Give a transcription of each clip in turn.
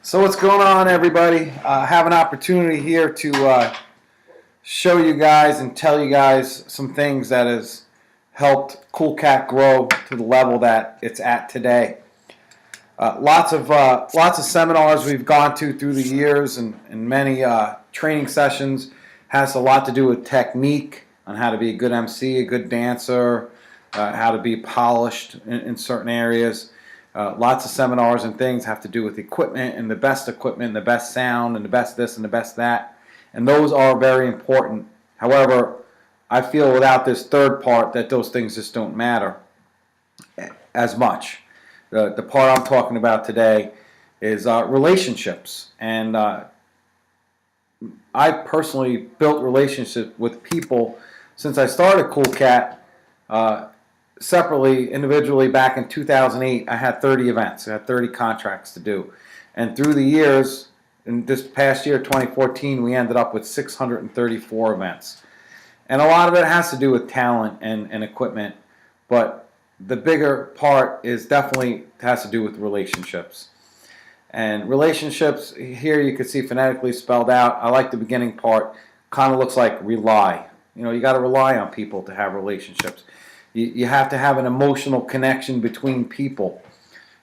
So what's going on, everybody? I have an opportunity here to show you guys and tell you guys some things that has helped Cool Cat grow to the level that it's at today. Lots of seminars we've gone to through the years, and many training sessions has a lot to do with technique on how to be a good MC, a good dancer, how to be polished in certain areas. Lots of seminars and things have to do with equipment and the best sound and the best this and the best that. And those are very important. However, I feel without this third part that those things just don't matter as much. The part I'm talking about today is relationships. And I personally built relationships with people since I started Cool Cat. Separately, individually, back in 2008, I had 30 events. I had 30 contracts to do. And through the years, in this past year, 2014, we ended up with 634 events. And a lot of it has to do with talent and equipment, but the bigger part is definitely has to do with relationships. And relationships, here you can see phonetically spelled out. I like the beginning part. Kind of looks like rely. You know, you got to rely on people to have relationships. You have to have an emotional connection between people.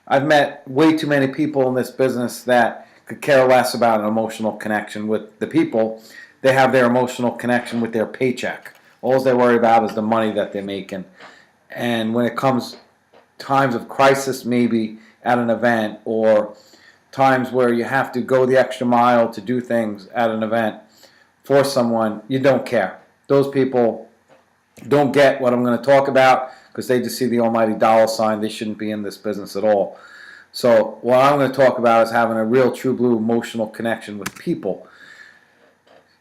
I've met way too many people in this business that could care less about an emotional connection with the people. They have their emotional connection with their paycheck. All they worry about is the money that they're making. And when it comes times of crisis, maybe at an event, or times where you have to go the extra mile to do things at an event for someone, you don't care. Those people don't get what I'm going to talk about because they just see the almighty dollar sign. They shouldn't be in this business at all. So what I'm going to talk about is having a real true blue emotional connection with people.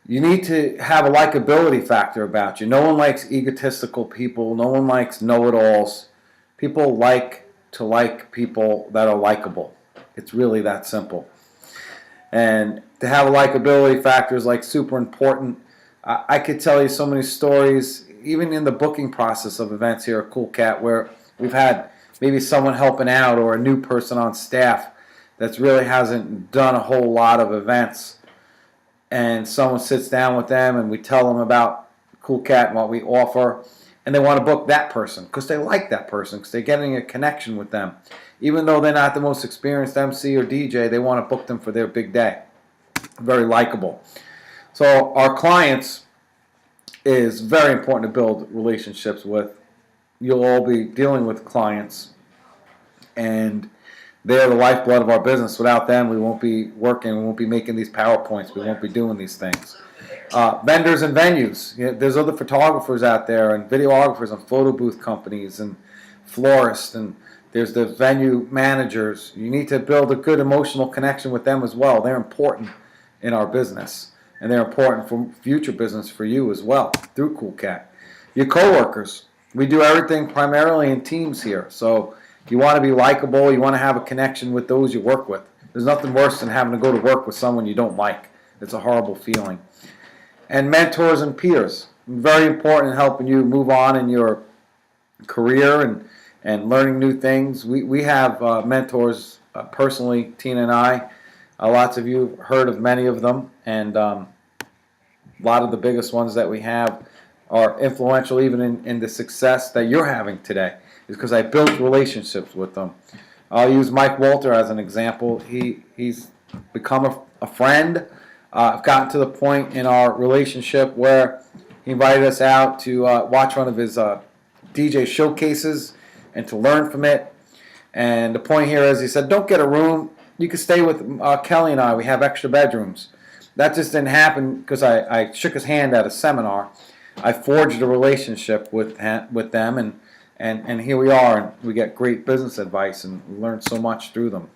You need to have a likability factor about you. No one likes egotistical people. No one likes know-it-alls. People like to like people that are likable. It's really that simple. And to have a likability factor is like super important. I could tell you so many stories, even in the booking process of events here at Cool Cat, where we've had maybe someone helping out or a new person on staff that really hasn't done a whole lot of events, and someone sits down with them and we tell them about Cool Cat and what we offer, and they want to book that person because they like that person, because they're getting a connection with them. Even though they're not the most experienced MC or DJ, they want to book them for their big day. Very likable. So our clients is very important to build relationships with. You'll all be dealing with clients, and they're the lifeblood of our business. Without them, we won't be working, we won't be making these PowerPoints, we won't be doing these things. Vendors and venues. You know, there's other photographers out there and videographers and photo booth companies and florists, and there's the venue managers. You need to build a good emotional connection with them as well. They're important in our business. And they're important for future business for you as well through Cool Cat. Your coworkers. We do everything primarily in teams here. So you want to be likable. You want to have a connection with those you work with. There's nothing worse than having to go to work with someone you don't like. It's a horrible feeling. And mentors and peers. Very important in helping you move on in your career and learning new things. We have mentors personally, Tina and I. Lots of you have heard of many of them, and a lot of the biggest ones that we have are influential even in the success that you're having today, is because I built relationships with them. I'll use Mike Walter as an example. He's become a friend. I've gotten to the point in our relationship where he invited us out to watch one of his DJ showcases and to learn from it. And the point here is, he said, don't get a room. You can stay with Kelly and I. We have extra bedrooms. That just didn't happen because I shook his hand at a seminar. I forged a relationship with them, and here we are. And we get great business advice and learn so much through them.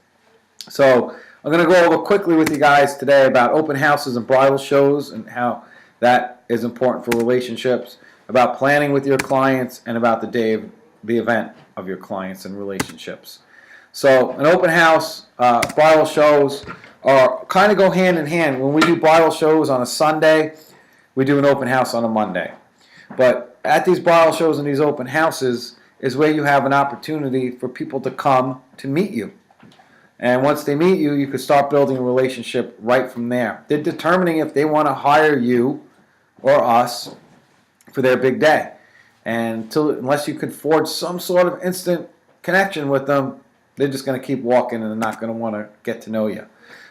So I'm going to go over quickly with you guys today about open houses and bridal shows and how that is important for relationships, about planning with your clients, and about the day of the event of your clients and relationships. So an open house, bridal shows are kind of go hand in hand. When we do bridal shows on a Sunday, we do an open house on a Monday. But at these bridal shows and these open houses is where you have an opportunity for people to come to meet you. And once they meet you, you can start building a relationship right from there. They're determining if they want to hire you or us for their big day. And unless you could forge some sort of instant connection with them, they're just going to keep walking and they're not going to want to get to know you.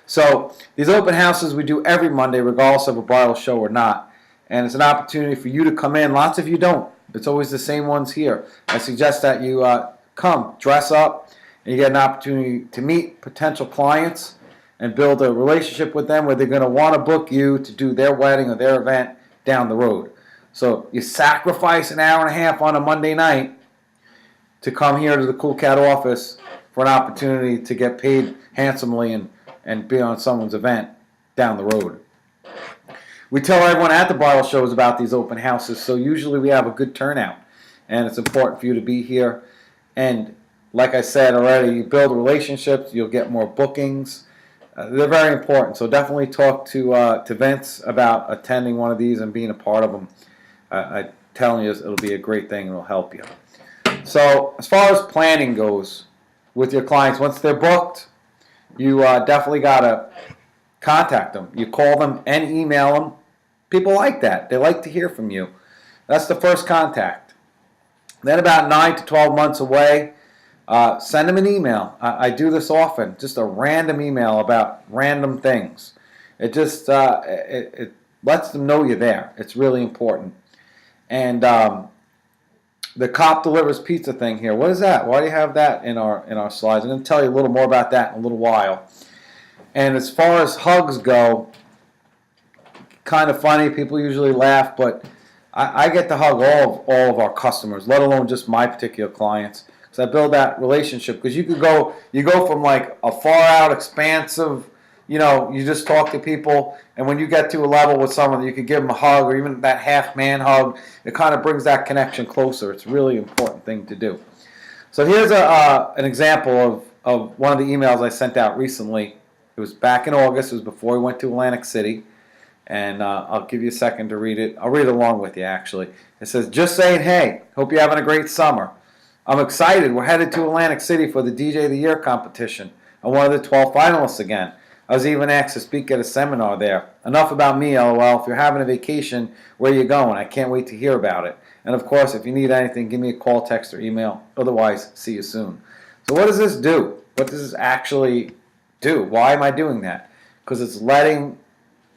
So these open houses we do every Monday, regardless of a bridal show or not. And it's an opportunity for you to come in. Lots of you don't. It's always the same ones here. I suggest that you come, dress up, and you get an opportunity to meet potential clients and build a relationship with them where they're going to want to book you to do their wedding or their event down the road. So you sacrifice an hour and a half on a Monday night to come here to the Cool Cat office for an opportunity to get paid handsomely and be on someone's event down the road. We tell everyone at the bridal shows about these open houses, so usually we have a good turnout. And it's important for you to be here. And like I said already, you build relationships, you'll get more bookings. They're very important, so definitely talk to Vince about attending one of these and being a part of them. I'm telling you, it'll be a great thing, it'll help you. So as far as planning goes with your clients, once they're booked, you definitely got to contact them. You call them and email them. People like that. They like to hear from you. That's the first contact. Then about 9 to 12 months away, send them an email. I do this often, just a random email about random things. It just it lets them know you're there. It's really important. And the cop delivers pizza thing here. What is that? Why do you have that in our slides? I'm going to tell you a little more about that in a little while. And as far as hugs go, kind of funny. People usually laugh, but I get to hug all of our customers, let alone just my particular clients. So I build that relationship because you go from like a far out, expansive, you just talk to people, and when you get to a level with someone, you can give them a hug or even that half man hug. It kind of brings that connection closer. It's a really important thing to do. So here's an example of one of the emails I sent out recently. It was back in August. It was before we went to Atlantic City. And I'll give you a second to read it. I'll read it along with you, actually. It says, just saying, hey, hope you're having a great summer. I'm excited. We're headed to Atlantic City for the DJ of the Year competition. I'm one of the 12 finalists again. I was even asked to speak at a seminar there. Enough about me, LOL. If you're having a vacation, where are you going? I can't wait to hear about it. And, of course, if you need anything, give me a call, text, or email. Otherwise, see you soon. So what does this do? What does this actually do? Why am I doing that? Because it's letting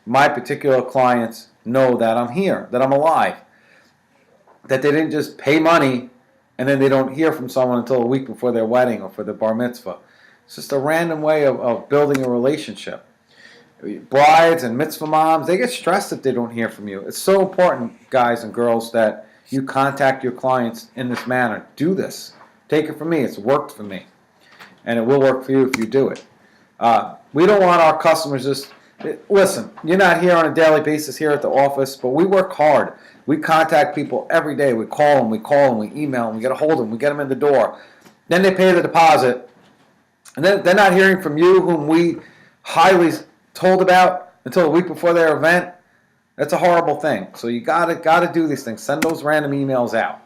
my particular clients know that I'm here, that I'm alive, that they didn't just pay money and then they don't hear from someone until a week before their wedding or for their bar mitzvah. It's just a random way of building a relationship. Brides and mitzvah moms, they get stressed if they don't hear from you. It's so important, guys and girls, that you contact your clients in this manner. Do this. Take it from me. It's worked for me. And it will work for you if you do it. We don't want our customers just... Listen, you're not here on a daily basis here at the office, but we work hard. We contact people every day. We call them, we email them, we get a hold of them, we get them in the door. Then they pay the deposit. And then they're not hearing from you, whom we highly told about, until a week before their event. That's a horrible thing. So you gotta do these things. Send those random emails out.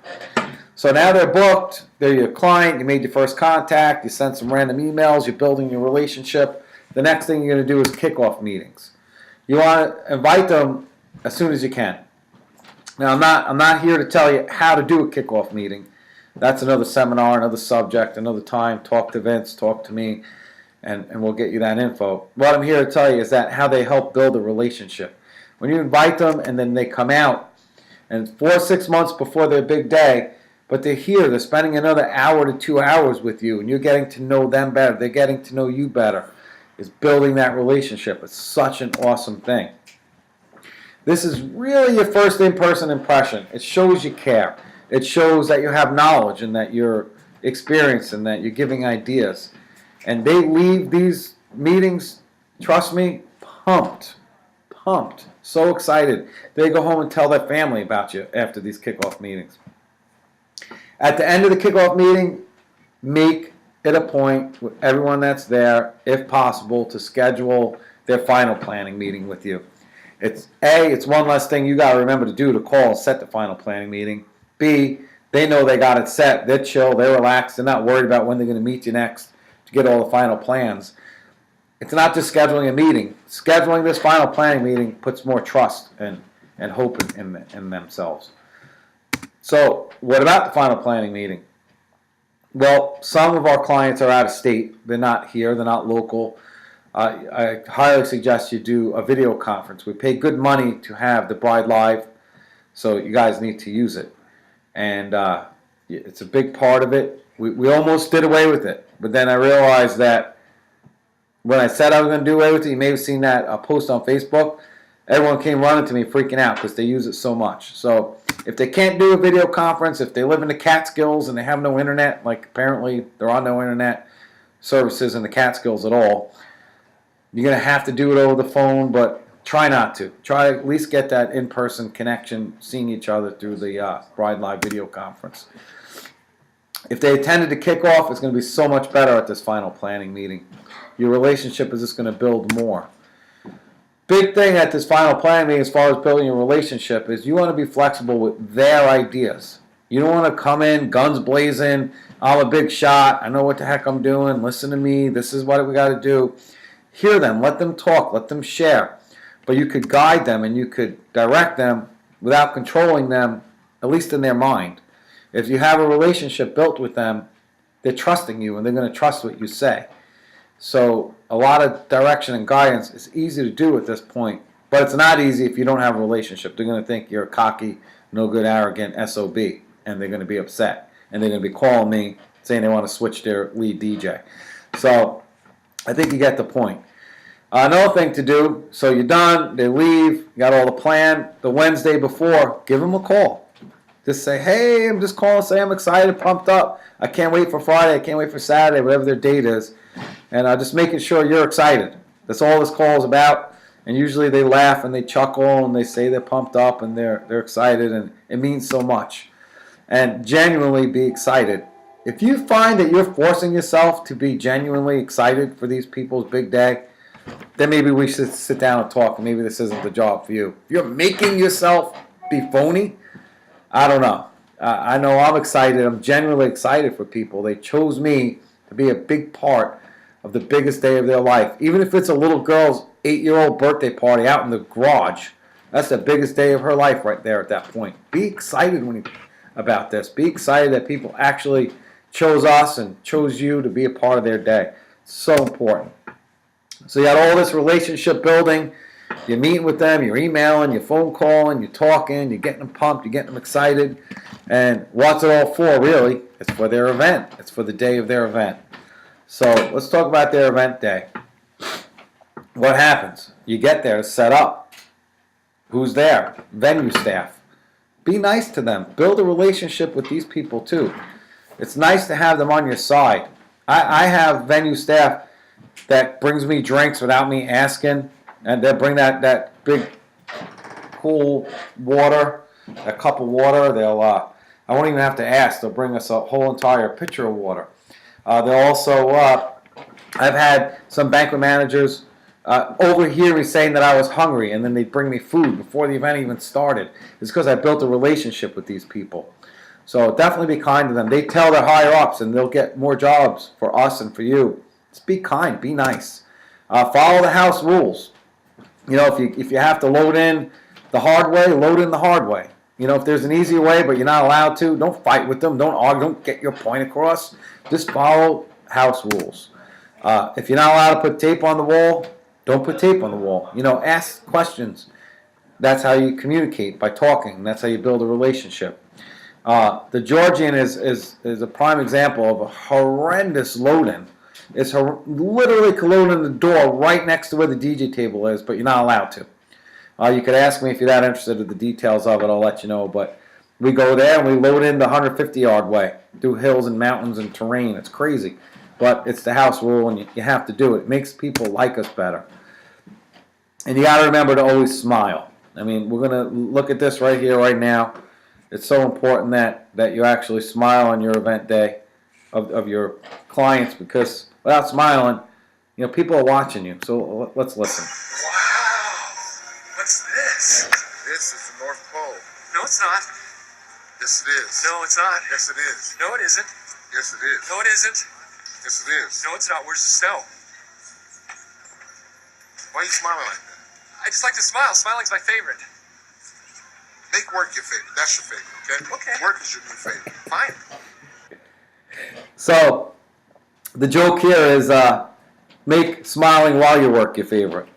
So now they're booked. They're your client. You made your first contact. You sent some random emails. You're building your relationship. The next thing you're going to do is kickoff meetings. You want to invite them as soon as you can. Now, I'm not here to tell you how to do a kickoff meeting. That's another seminar, another subject, another time. Talk to Vince, talk to me, and we'll get you that info. What I'm here to tell you is that how they help build a relationship. When you invite them and then they come out, and 4 or 6 months before their big day, but they're here, they're spending another hour to 2 hours with you, and you're getting to know them better. They're getting to know you better. Is building that relationship. It's such an awesome thing. This is really your first in-person impression. It shows you care. It shows that you have knowledge and that you're experienced and that you're giving ideas. And they leave these meetings, trust me, pumped, so excited. They go home and tell their family about you after these kickoff meetings. At the end of the kickoff meeting, make it a point with everyone that's there, if possible, to schedule their final planning meeting with you. It's one less thing you got to remember to do to call and set the final planning meeting. B, they know they got it set. They're chill. They're relaxed. They're not worried about when they're going to meet you next. to get all the final plans. It's not just scheduling a meeting. Scheduling this final planning meeting puts more trust and hope in themselves. So what about the final planning meeting? Well, some of our clients are out of state. They're not here. They're not local. I highly suggest you do a video conference. We pay good money to have the bride live, so you guys need to use it. And it's a big part of it. We almost did away with it, but then I realized that when I said I was going to do away with it, you may have seen that post on Facebook. Everyone came running to me freaking out because they use it so much. So if they can't do a video conference, if they live in the Catskills and they have no internet, like apparently there are no internet services in the Catskills at all, you're going to have to do it over the phone, but try not to. Try at least get that in-person connection, seeing each other through the Bride Live video conference. If they attended the kickoff, it's going to be so much better at this final planning meeting. Your relationship is just going to build more. Big thing at this final planning meeting as far as building your relationship is you want to be flexible with their ideas. You don't want to come in guns blazing, I'm a big shot, I know what the heck I'm doing, listen to me, this is what we got to do. Hear them, let them talk, let them share. But you could guide them and you could direct them without controlling them, at least in their mind. If you have a relationship built with them, they're trusting you and they're going to trust what you say. So a lot of direction and guidance is easy to do at this point, but it's not easy if you don't have a relationship. They're going to think you're a cocky, no good, arrogant SOB, and they're going to be upset. And they're going to be calling me saying they want to switch their lead DJ. So I think you get the point. Another thing to do, so you're done, they leave, you got all the plan. The Wednesday before, give them a call. Just say, hey, I'm just calling to say I'm excited, pumped up. I can't wait for Friday, I can't wait for Saturday, whatever their date is. And just making sure you're excited. That's all this call is about. And usually they laugh and they chuckle and they say they're pumped up and they're excited, and it means so much. And genuinely be excited. If you find that you're forcing yourself to be genuinely excited for these people's big day, then maybe we should sit down and talk. Maybe this isn't the job for you. If you're making yourself be phony, I don't know. I know I'm excited. I'm genuinely excited for people. They chose me to be a big part of the biggest day of their life. Even if it's a little girl's 8-year-old birthday party out in the garage, that's the biggest day of her life right there at that point. Be excited about this. Be excited that people actually chose us and chose you to be a part of their day. It's so important. So you got all this relationship building. You're meeting with them, you're emailing, you're phone calling, you're talking, you're getting them pumped, you're getting them excited. And what's it all for, really? It's for their event. It's for the day of their event. So let's talk about their event day. What happens? You get there, it's set up. Who's there? Venue staff. Be nice to them. Build a relationship with these people too. It's nice to have them on your side. I have venue staff that brings me drinks without me asking, and they'll bring that big cool water, a cup of water. I won't even have to ask. They'll bring us a whole entire pitcher of water. They'll also, I've had some banquet managers overhear me saying that I was hungry, and then they'd bring me food before the event even started. It's because I built a relationship with these people. So definitely be kind to them. They tell their higher ups, and they'll get more jobs for us and for you. Just be kind, be nice. Follow the house rules. You know, if you have to load in the hard way, load in the hard way. You know, if there's an easier way but you're not allowed to, don't fight with them, don't argue, don't get your point across. Just follow house rules. If you're not allowed to put tape on the wall, don't put tape on the wall. You know, ask questions. That's how you communicate, by talking. That's how you build a relationship. The Georgian is a prime example of a horrendous load-in. It's literally loading the door right next to where the DJ table is, but you're not allowed to. You could ask me if you're that interested in the details of it. I'll let you know. But we go there and we load in the 150-yard way through hills and mountains and terrain. It's crazy. But it's the house rule, and you have to do it. It makes people like us better. And you got to remember to always smile. I mean, we're going to look at this right here, right now. It's so important that you actually smile on your event day of your clients, because without smiling, you know, people are watching you. So let's listen. Wow! What's this? This is the North Pole. No, it's not. Yes, it is. No, it's not. Yes, it is. No, it isn't. Yes, it is. No, it isn't. Yes, it is. No, it's not. Where's the snow? Why are you smiling like that? I just like to smile. Smiling's my favorite. Make work your favorite. That's your favorite, okay? Okay. Work is your new favorite. Fine. So, the joke here is make smiling while you work your favorite.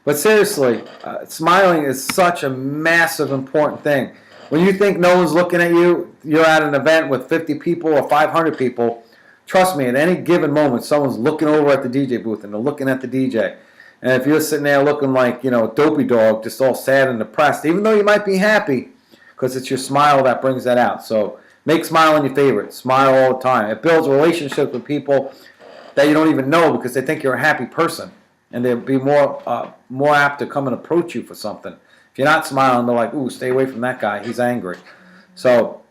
But seriously, smiling is such a massive, important thing. When you think no one's looking at you, you're at an event with 50 people or 500 people, trust me, at any given moment, someone's looking over at the DJ booth and they're looking at the DJ. And if you're sitting there looking like, dopey dog, just all sad and depressed, even though you might be happy, because it's your smile that brings that out. So make smiling your favorite. Smile all the time. It builds relationships with people that you don't even know because they think you're a happy person. And they'll be more apt to come and approach you for something. If you're not smiling, they're like, ooh, stay away from that guy. He's angry. So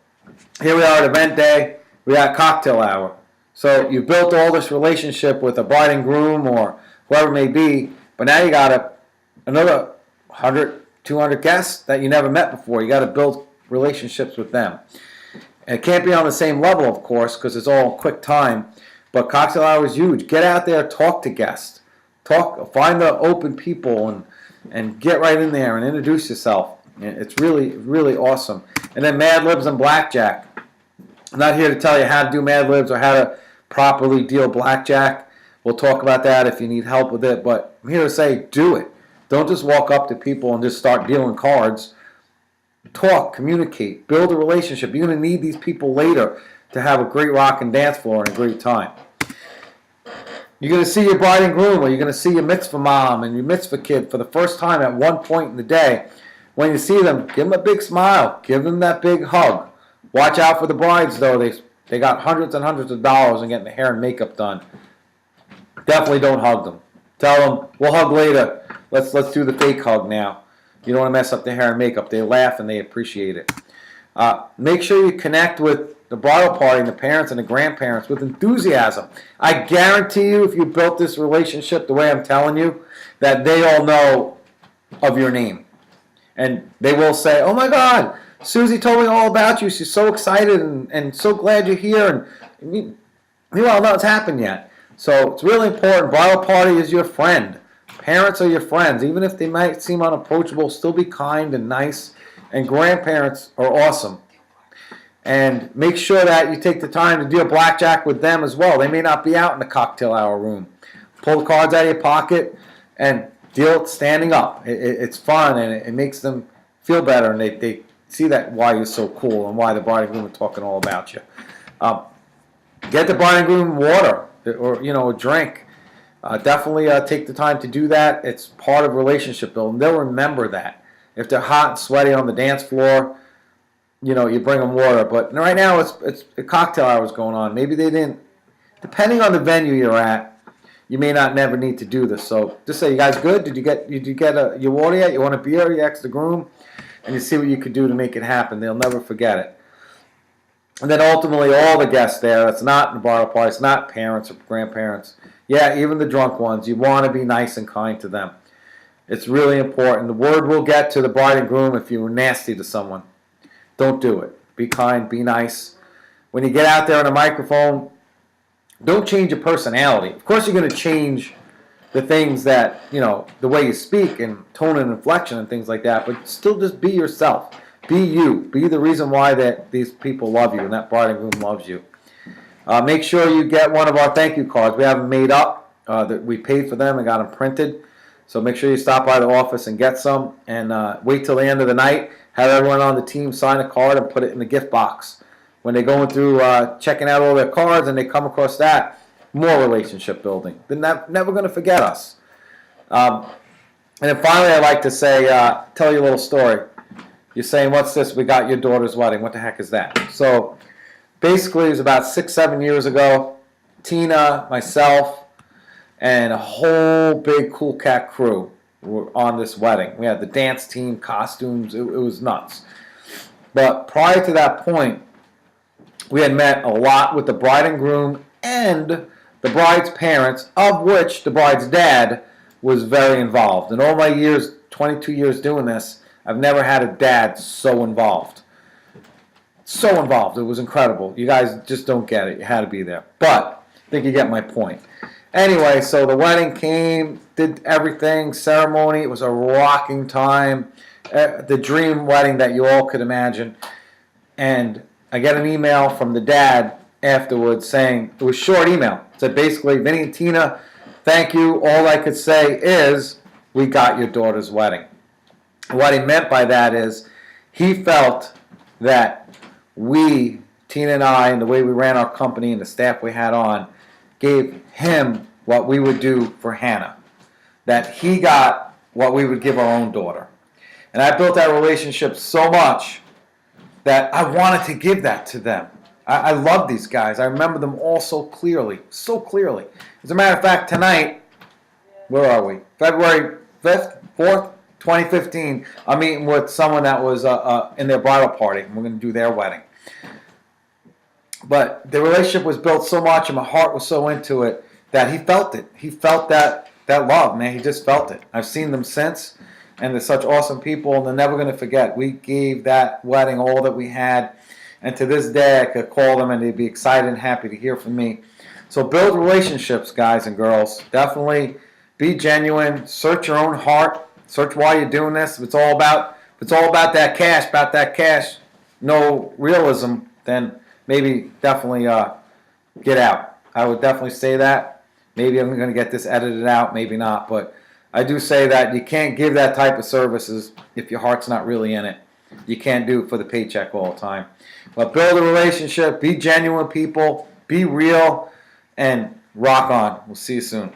here we are at event day. We got cocktail hour. So you built all this relationship with a bride and groom or whoever it may be, but now you got another 100, 200 guests that you never met before. You got to build relationships with them. And it can't be on the same level, of course, because it's all quick time. But cocktail hour is huge. Get out there, talk to guests. Find the open people and get right in there and introduce yourself. It's really, really awesome. And then Mad Libs and Blackjack. I'm not here to tell you how to do Mad Libs or how to properly deal blackjack. We'll talk about that if you need help with it. But I'm here to say, do it. Don't just walk up to people and just start dealing cards. Talk, communicate, build a relationship. You're going to need these people later to have a great rock and dance floor and a great time. You're going to see your bride and groom, or you're going to see your mitzvah mom and your mitzvah kid for the first time at one point in the day. When you see them, give them a big smile. Give them that big hug. Watch out for the brides, though. They got hundreds and hundreds of dollars in getting the hair and makeup done. Definitely don't hug them. Tell them, we'll hug later. Let's do the fake hug now. You don't want to mess up the hair and makeup. They laugh and they appreciate it. Make sure you connect with the bridal party and the parents and the grandparents with enthusiasm. I guarantee you, if you built this relationship the way I'm telling you, that they all know of your name. And they will say, oh my God, Susie told me all about you. She's so excited and so glad you're here. And meanwhile, nothing's happened yet. So it's really important. Bridal party is your friend. Parents are your friends. Even if they might seem unapproachable, still be kind and nice. And grandparents are awesome. And make sure that you take the time to deal blackjack with them as well. They may not be out in the cocktail hour room. Pull the cards out of your pocket and deal it standing up. It's fun and it makes them feel better. And they see that why you're so cool and why the bride and groom are talking all about you. Get the bride and groom water or a drink. Definitely take the time to do that. It's part of relationship building. They'll remember that. If they're hot and sweaty on the dance floor, you bring them water. But right now it's cocktail hours going on. Maybe they didn't. Depending on the venue you're at, you may not never need to do this. So just say, you guys good? Did you get your water yet? You want a beer? You ask the groom, and you see what you could do to make it happen. They'll never forget it. And then ultimately, all the guests there. It's not in the bridal party. It's not parents or grandparents. Yeah, even the drunk ones. You want to be nice and kind to them. It's really important. The word will get to the bride and groom if you were nasty to someone. Don't do it. Be kind. Be nice. When you get out there on a microphone, don't change your personality. Of course, you're going to change the things that, the way you speak and tone and inflection and things like that, but still just be yourself. Be you. Be the reason why that these people love you and that bride and groom loves you. Make sure you get one of our thank you cards. We have them made up. That we paid for them and got them printed. So make sure you stop by the office and get some. And wait till the end of the night. Have everyone on the team sign a card and put it in the gift box. When they're going through checking out all their cards and they come across that, more relationship building. They're never going to forget us. And then finally, I'd like to say, tell you a little story. You're saying, what's this? We got your daughter's wedding. What the heck is that? So basically, it was about 6-7 years ago. Tina, myself, and a whole big Cool Cat crew were on this wedding. We had the dance team, costumes. It was nuts. But prior to that point, we had met a lot with the bride and groom and the bride's parents, of which the bride's dad was very involved. In all my years, 22 years doing this, I've never had a dad so involved. So involved. It was incredible. You guys just don't get it. You had to be there. But think you get my point. Anyway, so the wedding came, did everything, ceremony. It was a rocking time, the dream wedding that you all could imagine. And I get an email from the dad afterwards saying, it was a short email. It said basically, Vinny and Tina, thank you. All I could say is, we got your daughter's wedding. What he meant by that is, he felt that we, Tina and I, and the way we ran our company and the staff we had on, gave him what we would do for Hannah. That he got what we would give our own daughter. And I built that relationship so much that I wanted to give that to them. I love these guys. I remember them all so clearly. So clearly. As a matter of fact, tonight, where are we? February 5th, 4th, 2015. I'm meeting with someone that was in their bridal party. And we're going to do their wedding. But the relationship was built so much and my heart was so into it that he felt it. He felt that love, man. He just felt it. I've seen them since, and they're such awesome people, and they're never going to forget. We gave that wedding all that we had, and to this day I could call them and they'd be excited and happy to hear from me. So build relationships, guys and girls. Definitely be genuine. Search your own heart. Search why you're doing this. If it's all about that cash, no realism, then maybe definitely get out. I would definitely say that. Maybe I'm going to get this edited out, maybe not. But I do say that you can't give that type of services if your heart's not really in it. You can't do it for the paycheck all the time. But build a relationship, be genuine people, be real, and rock on. We'll see you soon.